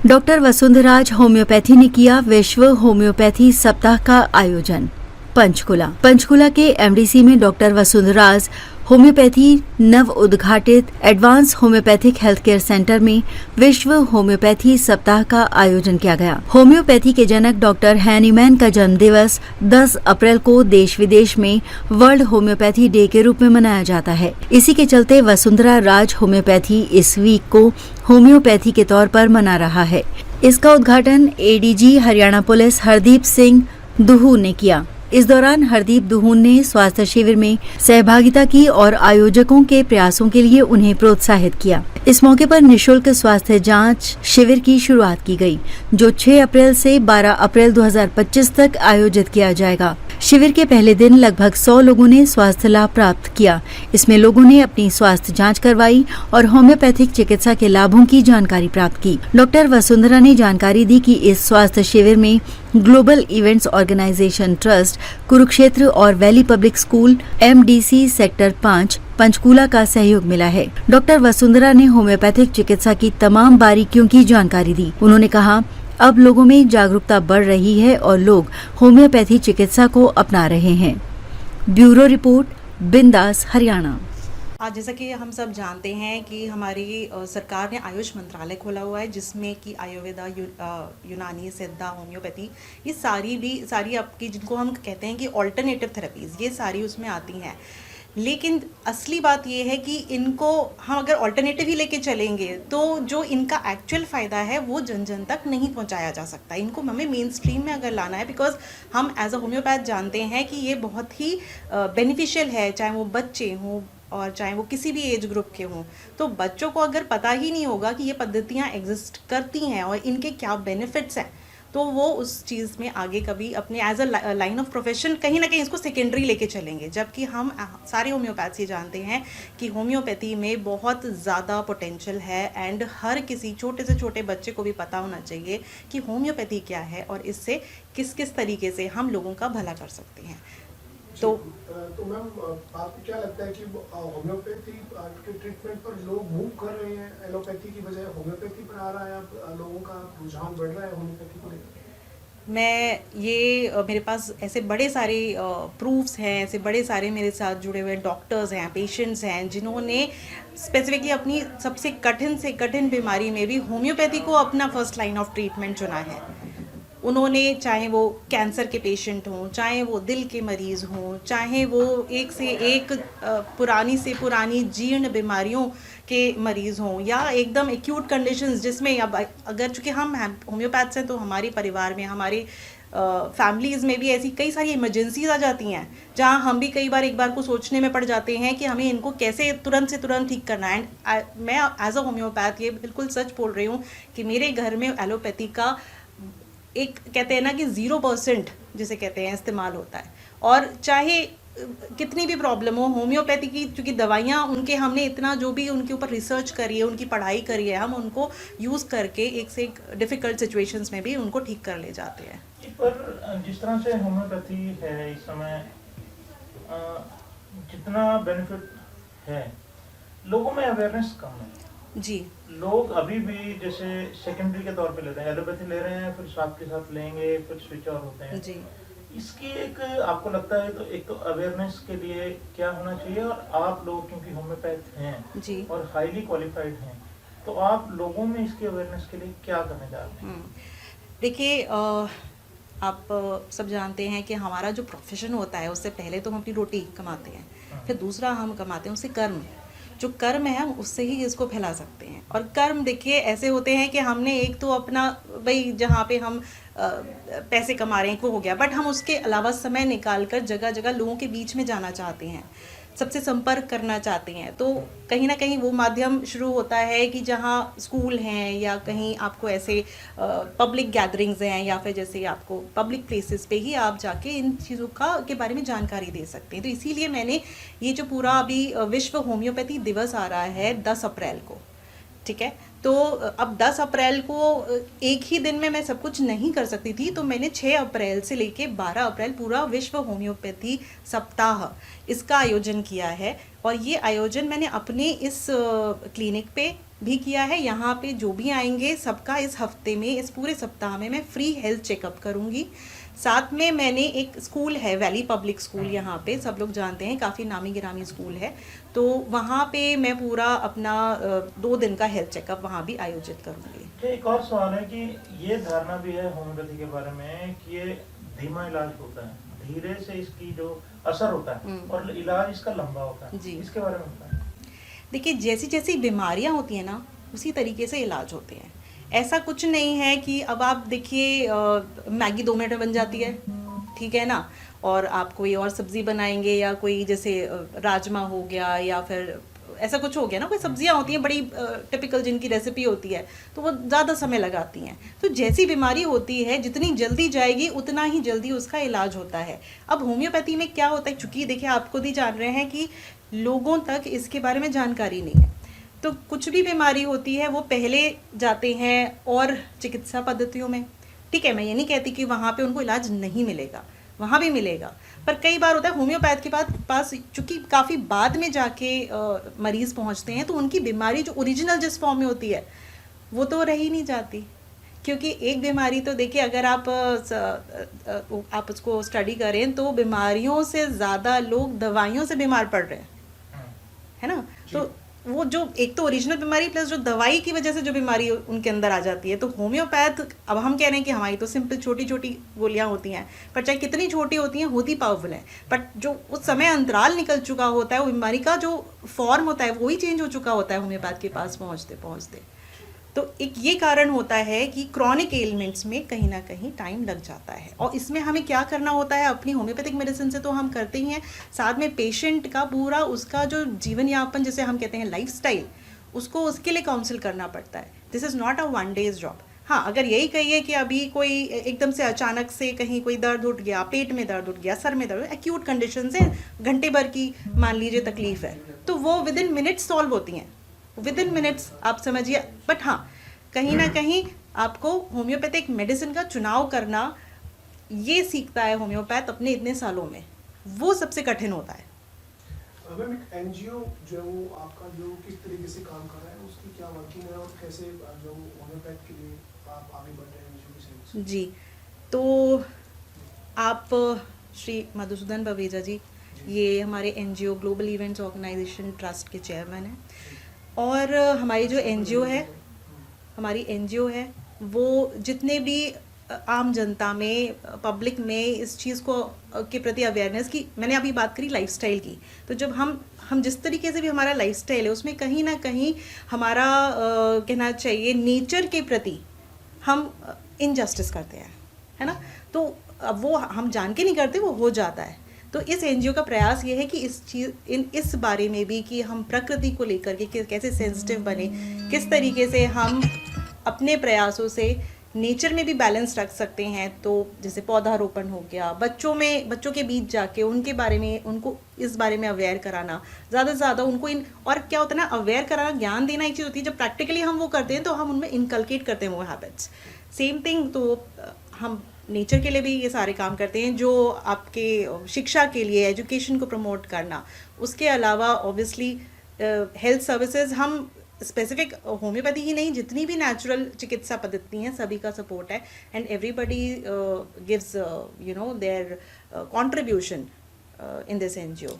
Doctor वसुंधराज homeopathy ने किया विश्व होम्योपैथी सप्ताह का आयोजन। पंचकुला के एमडीसी में डॉक्टर वसुंधराज होम्योपैथी नव उद्घाटित advance homeopathic health care centre में विश्व होम्योपैथी सप्ताह का आयोजन किया गया। होम्योपैथी के जनक डॉक्टर हैनीमैन का जन्मदिवस 10 अप्रैल को देश विदेश में वर्ल्ड होम्योपैथी डे के रूप में मनाया जाता है। इसी के चलते वसुंधरा राज होम्योपैथी इस वीक को होम्योपैथी के तौर पर मना रहा है। इसका उद्घाटन एडीजी हरियाणा पुलिस हरदीप सिंह दुहू ने किया। इस दौरान हरदीप दुहून ने स्वास्थ्य शिविर में सहभागिता की और आयोजकों के प्रयासों के लिए उन्हें प्रोत्साहित किया। इस मौके पर निशुल्क स्वास्थ्य जांच शिविर की शुरुआत की गई, जो 6 अप्रैल से 12 अप्रैल 2025 तक आयोजित किया जाएगा। शिविर के पहले दिन लगभग 100 लोगों ने स्वास्थ्य लाभ प्राप्त किया। इसमें लोगों ने अपनी स्वास्थ्य जांच करवाई और होम्योपैथिक चिकित्सा के लाभों की जानकारी प्राप्त की। डॉक्टर वसुंधरा ने जानकारी दी कि इस स्वास्थ्य शिविर में global events organisation trust, Kurukshetra और valley public school, MDC sector 5 Panchkula का सहयोग मिला है। डॉक्टर वसुंधरा ने होम्योपैथिक चिकित्सा की तमाम बारीकियों की जानकारी दी। उन्होंने कहा, अब लोगों में जागरूकता बढ़ रही है और लोग होम्योपैथी चिकित्सा को अपना रहे हैं। ब्यूरो रिपोर्ट, बिंदास, हरियाणा। आज जैसा कि हम सब जानते हैं कि हमारी सरकार ने आयुष मंत्रालय खोला हुआ है, जिसमें कि आयुर्वेदा, यूनानी, सिद्धा, होम्योपैथी, ये सारी आपकी जिनको हम कहते हैं कि ऑल्टरनेटिव थेरेपीज़, ये सारी उसमें आती हैं। लेकिन असली बात ये है कि इनको हम अगर ऑल्टरनेटिव ही लेके चलेंगे तो जो इनका एक्चुअल फ़ायदा है वो जन जन तक नहीं पहुंचाया जा सकता। इनको हमें मेन स्ट्रीम में अगर लाना है, बिकॉज हम एज अ होम्योपैथ जानते हैं कि ये बहुत ही बेनिफिशियल है, चाहे वो बच्चे हों और चाहे वो किसी भी एज ग्रुप के हों। तो बच्चों को अगर पता ही नहीं होगा कि ये पद्धतियाँ एग्जिस्ट करती हैं और इनके क्या बेनिफिट्स हैं, तो वो उस चीज़ में आगे कभी अपने as a line of profession कहीं ना कहीं इसको सेकेंडरी लेके चलेंगे। जबकि हम सारे होम्योपैथी ये जानते हैं कि होम्योपैथी में बहुत ज़्यादा पोटेंशियल है एंड हर किसी छोटे से छोटे बच्चे को भी पता होना चाहिए कि होम्योपैथी क्या है और इससे किस किस तरीके से हम लोगों का भला कर सकते हैं। तो मैम, आपको क्या लगता है कि होम्योपैथी के ट्रीटमेंट पर लोग मूव कर रहे हैं, एलोपैथी की बजाय होम्योपैथी पर आ रहा है, अब लोगों का रुझान बढ़ रहा है होम्योपैथी को लेकर? मेरे पास ऐसे बड़े सारे प्रूफ्स हैं, ऐसे बड़े सारे मेरे साथ जुड़े हुए डॉक्टर्स हैं, पेशेंट्स हैं, जिन्होंने स्पेसिफिकली अपनी सबसे कठिन से कठिन बीमारी में भी होम्योपैथी को अपना फर्स्ट लाइन ऑफ ट्रीटमेंट चुना है। उन्होंने, चाहे वो कैंसर के पेशेंट हों, चाहे वो दिल के मरीज़ हों, चाहे वो एक से एक पुरानी से पुरानी जीर्ण बीमारियों के मरीज़ हों, या एकदम एक्यूट कंडीशंस जिसमें अब अगर चूँकि हम होम्योपैथ्स हैं तो हमारे परिवार में, हमारे फैमिलीज़ में भी ऐसी कई सारी इमरजेंसीज आ जाती हैं जहाँ हम भी कई बार एक बार को सोचने में पड़ जाते हैं कि हमें इनको कैसे तुरंत से तुरंत ठीक करना है। एंड मैं एज अ होम्योपैथ ये बिल्कुल सच बोल रही हूँ कि मेरे घर में एलोपैथी का एक कहते हैं ना कि 0% जिसे कहते हैं इस्तेमाल होता है। और चाहे कितनी भी प्रॉब्लम हो, होम्योपैथी की चूँकि दवाइयाँ उनके हमने इतना जो भी उनके ऊपर रिसर्च करी है, उनकी पढ़ाई करी है, हम उनको यूज़ करके एक से एक डिफ़िकल्ट सिचुएशंस में भी उनको ठीक कर ले जाते हैं। पर जिस तरह से होम्योपैथी है इस समय, जितना बेनिफिट है, लोगों में अवेयरनेस कम है जी। लोग अभी भी जैसे सेकेंडरी के तौर पे लेते हैं, एलोपैथी ले रहे हैं, फिर स्वाद के साथ लेंगे, फिर स्विच ऑफ होते हैं जी। इसकी एक आपको लगता है तो एक तो अवेयरनेस के लिए क्या होना चाहिए, और आप लोग क्योंकि होम्योपैथ हैं जी और हाईली क्वालिफाइड हैं, तो आप लोगों में इसकी अवेयरनेस के लिए क्या करने जा रहे हैं? देखिए, आप सब जानते हैं कि हमारा जो प्रोफेशन होता है उससे पहले तो हम अपनी रोटी कमाते हैं, फिर दूसरा हम कमाते हैं उससे कर्म। जो कर्म है हम उससे ही इसको फैला सकते हैं। और कर्म देखिए ऐसे होते हैं कि हमने एक तो अपना भाई जहाँ पे हम पैसे कमा रहे हैं वो हो गया, बट हम उसके अलावा समय निकाल कर जगह जगह लोगों के बीच में जाना चाहते हैं, सबसे संपर्क करना चाहते हैं। तो कहीं ना कहीं वो माध्यम शुरू होता है कि जहाँ स्कूल हैं या कहीं आपको ऐसे पब्लिक गैदरिंग्स हैं या फिर जैसे आपको पब्लिक प्लेसेस पे ही आप जाके इन चीज़ों के बारे में जानकारी दे सकते हैं। तो इसीलिए मैंने ये जो पूरा अभी विश्व होम्योपैथी दिवस आ रहा है 10 अप्रैल को, ठीक है, तो अब 10 अप्रैल को एक ही दिन में मैं सब कुछ नहीं कर सकती थी, तो मैंने 6 अप्रैल से लेके 12 अप्रैल पूरा विश्व होम्योपैथी सप्ताह इसका आयोजन किया है। और ये आयोजन मैंने अपने इस क्लिनिक पे भी किया है। यहाँ पे जो भी आएंगे सबका इस हफ्ते में, इस पूरे सप्ताह में मैं फ्री हेल्थ चेकअप करूँगी। साथ में मैंने एक स्कूल है, वैली पब्लिक स्कूल, यहाँ पे सब लोग जानते हैं, काफ़ी नामी गिरामी स्कूल है, तो वहाँ पे मैं पूरा अपना 2 दिन का हेल्थ चेकअप वहाँ भी आयोजित करूँगी। एक और सवाल है कि ये धारणा भी है होम्योपैथी के बारे में कि ये धीमा इलाज होता है, धीरे से इसकी जो असर होता है और इलाज इसका लंबा होता है, जी। इसके बारे में बताएं। देखिए, जैसी जैसी बीमारियां होती हैं ना, उसी तरीके से इलाज होते हैं। ऐसा कुछ नहीं है कि अब आप देखिए मैगी 2 मिनट में बन जाती है, ठीक है ना, और आप कोई और सब्जी बनाएंगे या कोई जैसे राजमा हो गया या फिर ऐसा कुछ हो गया ना, कोई सब्जियां होती हैं बड़ी टिपिकल जिनकी रेसिपी होती है, तो वो ज़्यादा समय लगाती हैं। तो जैसी बीमारी होती है, जितनी जल्दी जाएगी उतना ही जल्दी उसका इलाज होता है। अब होम्योपैथी में क्या होता है, चूंकि देखिए आप खुद ही जान रहे हैं कि लोगों तक इसके बारे में जानकारी नहीं है, तो कुछ भी बीमारी होती है वो पहले जाते हैं और चिकित्सा पद्धतियों में, ठीक है। मैं ये नहीं कहती कि वहाँ पे उनको इलाज नहीं मिलेगा, वहाँ भी मिलेगा, पर कई बार होता है होम्योपैथ के पास चूंकि काफ़ी बाद में जाके मरीज पहुँचते हैं, तो उनकी बीमारी जो ओरिजिनल जिस फॉर्म में होती है वो तो रह ही नहीं जाती। क्योंकि एक बीमारी तो देखिए, अगर आप उसको स्टडी करें तो बीमारियों से ज़्यादा लोग दवाइयों से बीमार पड़ रहे हैं, है ना। तो वो जो एक तो ओरिजिनल बीमारी प्लस जो दवाई की वजह से जो बीमारी उनके अंदर आ जाती है, तो होम्योपैथ, अब हम कह रहे हैं कि हमारी तो सिंपल छोटी छोटी गोलियां होती हैं, पर चाहे कितनी छोटी होती हैं होती पावरफुल है, बट जो उस समय अंतराल निकल चुका होता है, वो बीमारी का जो फॉर्म होता है वही चेंज हो चुका होता है होम्योपैथ के पास पहुँचते पहुँचते। तो एक ये कारण होता है कि क्रॉनिक एलिमेंट्स में कहीं ना कहीं टाइम लग जाता है, और इसमें हमें क्या करना होता है, अपनी होम्योपैथिक मेडिसिन से तो हम करते ही हैं, साथ में पेशेंट का पूरा उसका जो जीवन यापन, जैसे हम कहते हैं लाइफस्टाइल, उसको उसके लिए काउंसिल करना पड़ता है। This is not a 1 days job. हाँ, अगर यही कहिए कि अभी कोई एकदम से अचानक से कहीं कोई दर्द उठ गया, पेट में दर्द उठ गया, सर में दर्द, एक्यूट कंडीशन से घंटे भर की मान लीजिए तकलीफ है, तो वो विद इन मिनट्स सॉल्व होती हैं, विद इन मिनट्स आप समझिए। बट हाँ, कहीं ना कहीं आपको होम्योपैथिक मेडिसिन का चुनाव करना, ये सीखता है होम्योपैथ अपने इतने सालों में, वो सबसे कठिन होता है। मैम, एक एनजीओ जो आपका जो किस तरीके से काम कर रहा है, उसकी क्या वर्किंग है और कैसे जो होम्योपैथ के लिए आप आगे बढ़ रहे हैं एनजीओ से? जी, तो आप श्री मधुसूदन बवेजा जी, ये हमारे NGO global events organisation trust के चेयरमैन हैं, और हमारी जो एनजीओ है वो जितने भी आम जनता में, पब्लिक में इस चीज़ को के प्रति अवेयरनेस की, मैंने अभी बात करी लाइफस्टाइल की, तो जब हम जिस तरीके से भी हमारा लाइफस्टाइल है उसमें कहीं ना कहीं हमारा कहना चाहिए नेचर के प्रति हम इनजस्टिस करते हैं, है ना। तो अब वो हम जान के नहीं करते, वो हो जाता है। तो इस एनजीओ का प्रयास ये है कि इस बारे में भी कि हम प्रकृति को लेकर के कैसे सेंसिटिव बने, किस तरीके से हम अपने प्रयासों से नेचर में भी बैलेंस रख सकते हैं। तो जैसे पौधारोपण हो गया, बच्चों के बीच जाके उनको इस बारे में अवेयर कराना, ज़्यादा से ज़्यादा उनको और क्या होता है ना, अवेयर कराना, ज्ञान देना एक चीज़ होती है, जब प्रैक्टिकली हम वो करते हैं तो हम उनमें इनकलकेट करते हैं वो हैबिट्स। सेम थिंग, तो हम नेचर के लिए भी ये सारे काम करते हैं, जो आपके शिक्षा के लिए, एजुकेशन को प्रमोट करना। उसके अलावा ऑब्वियसली हेल्थ सर्विसेज, हम स्पेसिफिक होम्योपैथी ही नहीं, जितनी भी नेचुरल चिकित्सा पद्धति हैं सभी का सपोर्ट है, and everybody gives there contribution in this NGO.